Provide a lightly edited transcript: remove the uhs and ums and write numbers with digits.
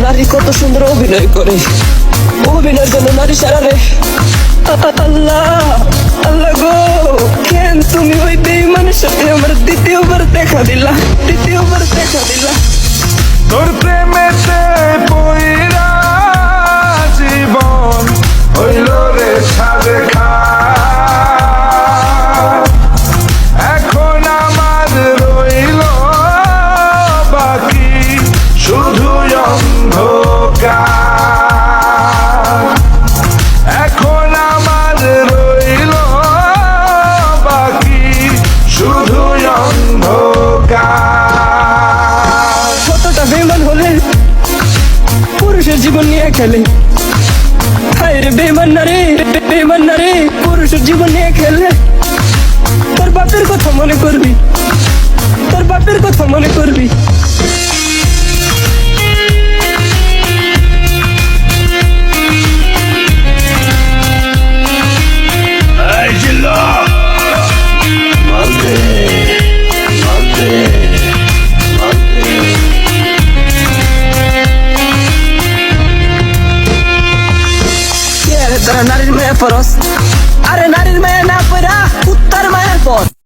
নারী কত সুন্দর অভিনয় করে, অভিনয়ের জন্য নারী সারা রে। আল্লাহ আল্লাহ গো, কেন তুমি ওই বেঈমানের সাথে আমার দ্বিতীয়বার দেখা দিলা? তোর প্রেমেতে পইরা জীবন হইল রে ছাদে খা। এখন আমার রইল বাকি শুধু অন্ধকার। এখন আমার রইল বাকি শুধু অন্ধকার। কতটা বেঈমান হলে পুরুষের জীবন নিয়ে খেলে। হায় রে বেঈমান না রে, পুরুষের জীবন নিয়ে খেলে। তোর বাপের কথা মনে করবি, তোর বাপের কথা মনে করবি। তারা নারীর মায়া পরস, আরে নারীর মায়া না পড়া উত্তর মায়ের পর।